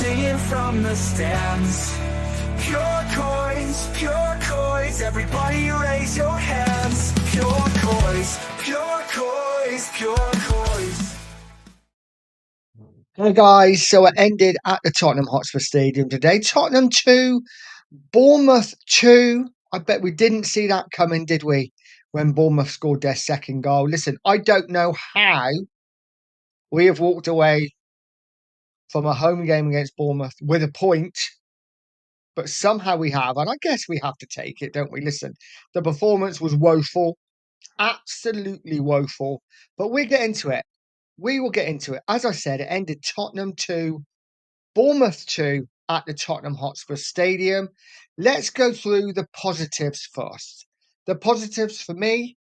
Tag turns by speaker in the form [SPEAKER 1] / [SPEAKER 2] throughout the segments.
[SPEAKER 1] singing from the stands. Pure Coys, everybody raise your hands. Pure Coys, pure Coys, pure Coys.
[SPEAKER 2] Hey guys, so it ended at the Tottenham Hotspur Stadium today. Tottenham 2, Bournemouth 2. I bet we didn't see that coming, did we? When Bournemouth scored their second goal. Listen, I don't know how we have walked away from a home game against Bournemouth with a point, but somehow we have, and I guess we have to take it, don't we? Listen, the performance was woeful, absolutely woeful, but we'll get into it. We will get into it. As I said, it ended Tottenham 2, Bournemouth 2 at the Tottenham Hotspur Stadium. Let's go through the positives first. The positives for me,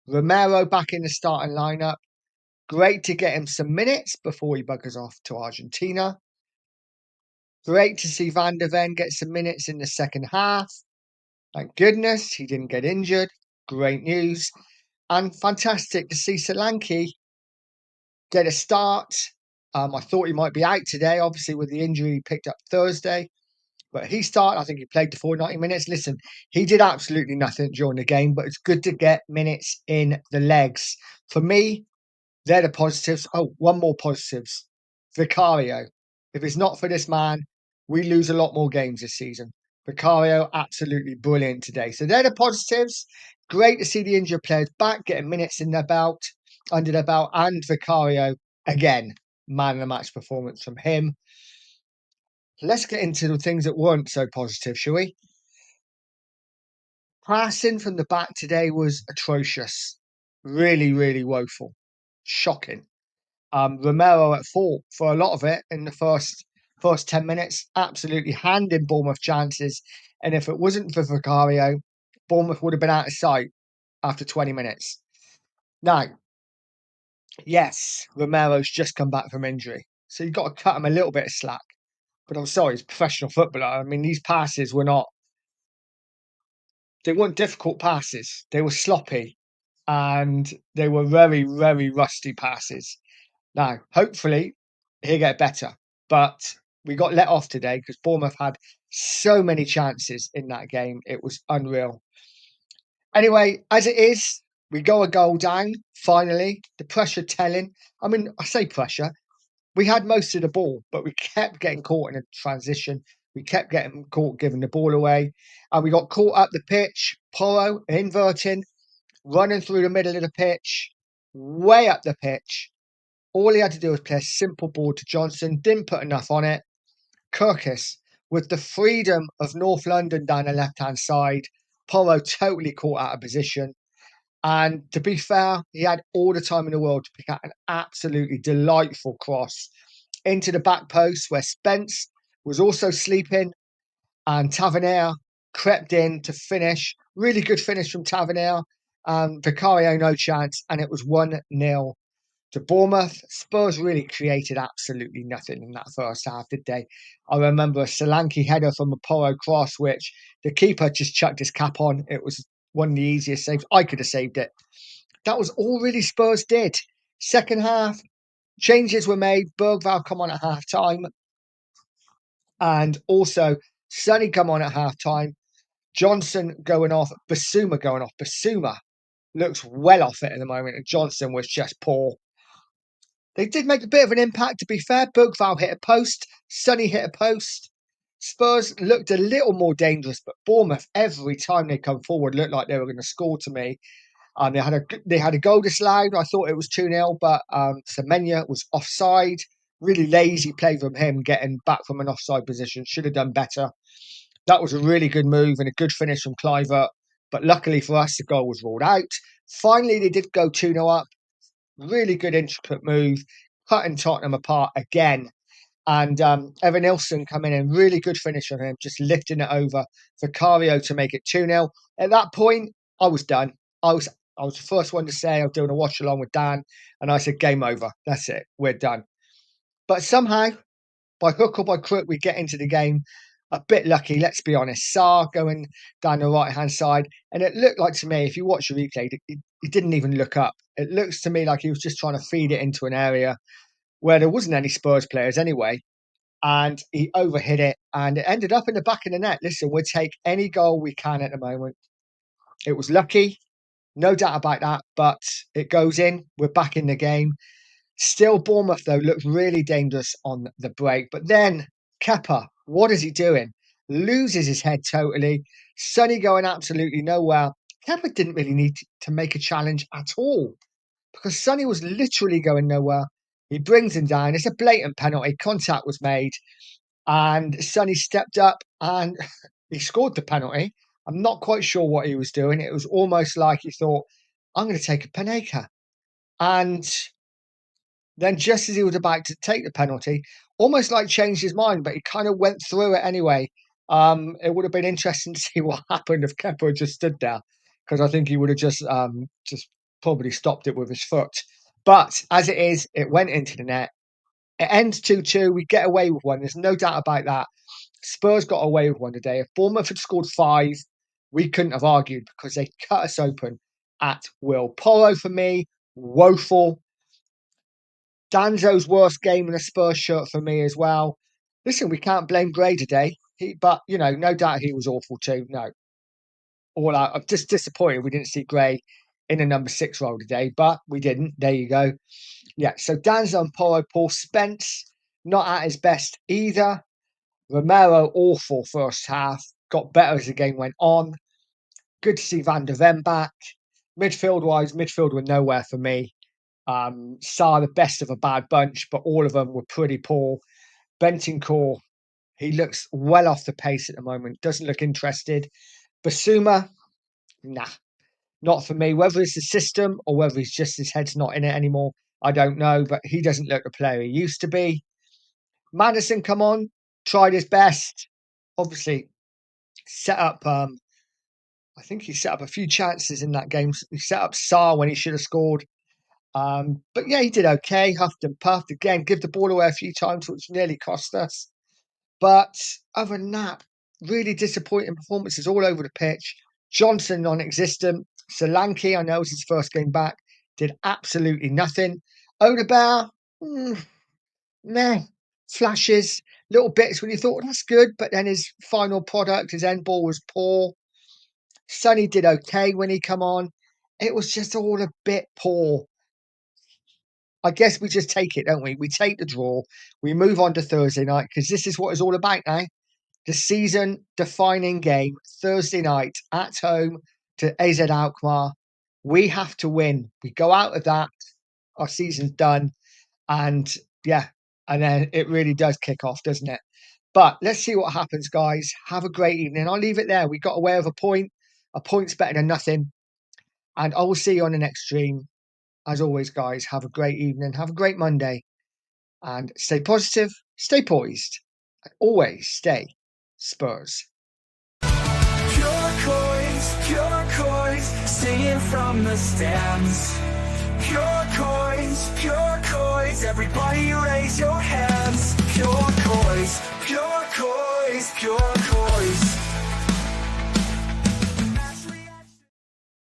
[SPEAKER 2] Romero back in the starting lineup. Great to get him some minutes before he buggers off to Argentina. Great to see Van der Ven get some minutes in the second half. Thank goodness he didn't get injured. Great news. And fantastic to see Solanke get a start. I thought he might be out today, obviously, with the injury he picked up Thursday. But he started, I think he played the full 90 minutes. Listen, he did absolutely nothing during the game, but it's good to get minutes in the legs. For me, they're the positives. Oh, one more positives. Vicario. If it's not for this man, we lose a lot more games this season. Vicario, absolutely brilliant today. So they're the positives. Great to see the injured players back, getting minutes in their belt, under their belt, and Vicario, again, man of the match performance from him. Let's get into the things that weren't so positive, shall we? Passing from the back today was atrocious. Really, really woeful. Shocking. Romero at fault for a lot of it in the first 10 minutes, absolutely handing Bournemouth chances. And if it wasn't for Vicario, Bournemouth would have been out of sight after 20 minutes. Now, yes, Romero's just come back from injury, so you've got to cut him a little bit of slack. But I'm sorry, he's a professional footballer. I mean, these passes they weren't difficult passes. They were sloppy and they were very, very rusty passes. Now, hopefully, he'll get better. But we got let off today because Bournemouth had so many chances in that game. It was unreal. Anyway, as it is, we go a goal down, finally. The pressure telling. I mean, I say pressure. We had most of the ball, but we kept getting caught in a transition. We kept getting caught giving the ball away. And we got caught up the pitch. Porro inverting, running through the middle of the pitch, way up the pitch. All he had to do was play a simple ball to Johnson, didn't put enough on it. Kirkus, with the freedom of North London down the left-hand side, Porro totally caught out of position. And to be fair, he had all the time in the world to pick out an absolutely delightful cross into the back post where Spence was also sleeping and Tavernier crept in to finish. Really good finish from Tavernier. Vicario, no chance. And it was 1-0 to Bournemouth. Spurs really created absolutely nothing in that first half, did they? I remember a Solanke header from a Porro cross, which the keeper just chucked his cap on. It was one of the easiest saves. I could have saved it. That was all really Spurs did. Second half, changes were made. Bergvall come on at half time. And also, Sonny come on at half time. Johnson going off. Basuma going off. Basuma looks well off it at the moment. And Johnson was just poor. They did make a bit of an impact, to be fair. Bergvall hit a post. Sonny hit a post. Spurs looked a little more dangerous, but Bournemouth, every time they come forward, looked like they were going to score to me. They had a goal disallowed. I thought it was 2-0, but Semenya was offside. Really lazy play from him getting back from an offside position. Should have done better. That was a really good move and a good finish from Kluivert. But luckily for us, the goal was ruled out. Finally, they did go 2-0 up. Really good intricate move, cutting Tottenham apart again. And Evan Nilsson come in and really good finish from him, just lifting it over Vicario to make it 2-0. At that point, I was done. I was the first one to say I was doing a watch along with Dan, and I said, game over. That's it. We're done. But somehow, by hook or by crook, we get into the game a bit lucky, let's be honest. Sarr going down the right-hand side, and it looked like to me, if you watch the replay, he didn't even look up. It looks to me like he was just trying to feed it into an area where there wasn't any Spurs players anyway. and he overhit it, and it ended up in the back of the net. Listen, we'll take any goal we can at the moment. It was lucky, no doubt about that, but it goes in. We're back in the game. Still, Bournemouth, though, looked really dangerous on the break. But then, Kepa, what is he doing? Loses his head totally. Sonny going absolutely nowhere. Kepa didn't really need to make a challenge at all because Sonny was literally going nowhere. He brings him down. It's a blatant penalty. Contact was made. And Sonny stepped up and he scored the penalty. I'm not quite sure what he was doing. It was almost like he thought, I'm going to take a Panenka. And then just as he was about to take the penalty, almost like changed his mind, but he kind of went through it anyway. It would have been interesting to see what happened if Kepa just stood there, because I think he would have just probably stopped it with his foot. But as it is, it went into the net. It ends 2-2. We get away with one. There's no doubt about that. Spurs got away with one today. If Bournemouth had scored 5, we couldn't have argued because they cut us open at will. Porro for me, woeful. Danzo's worst game in a Spurs shirt for me as well. Listen, we can't blame Gray today, but no doubt he was awful too. No, all out. I'm just disappointed we didn't see Gray in a number 6 role today, but we didn't. There you go. Yeah, so Danzo and Porro, Paul Spence not at his best either. Romero awful first half, got better as the game went on. Good to see Van der Ven back. Midfield-wise, midfield were nowhere for me. Saw the best of a bad bunch, but all of them were pretty poor. Bentancur, he looks well off the pace at the moment. Doesn't look interested. Basuma, nah, not for me. Whether it's the system or whether it's just his head's not in it anymore, I don't know. But he doesn't look the player he used to be. Madison, come on, tried his best. Obviously, set up. I think he set up a few chances in that game. He set up Sarr when he should have scored. But yeah, he did okay. Huffed and puffed again. Give the ball away a few times, which nearly cost us. But other than that, really disappointing performances all over the pitch. Johnson non-existent. Solanke, I know it was his first game back, did absolutely nothing. Odegaard, meh, flashes, little bits when you thought that's good, but then his final product, his end ball was poor. Sonny did okay when he come on. It was just all a bit poor. I guess we just take it, don't we? We take the draw. We move on to Thursday night because this is what it's all about now. The season-defining game, Thursday night at home to AZ Alkmaar. We have to win. We go out of that, our season's done. And yeah, and then it really does kick off, doesn't it? But let's see what happens, guys. Have a great evening. I'll leave it there. We got away with a point. A point's better than nothing. And I will see you on the next stream. As always, guys, have a great evening. Have a great Monday. And stay positive, stay poised, and always stay Spurs.
[SPEAKER 1] Pure coins, singing from the stands. Pure coins, everybody raise your hands. Pure coins, pure coins, pure coins.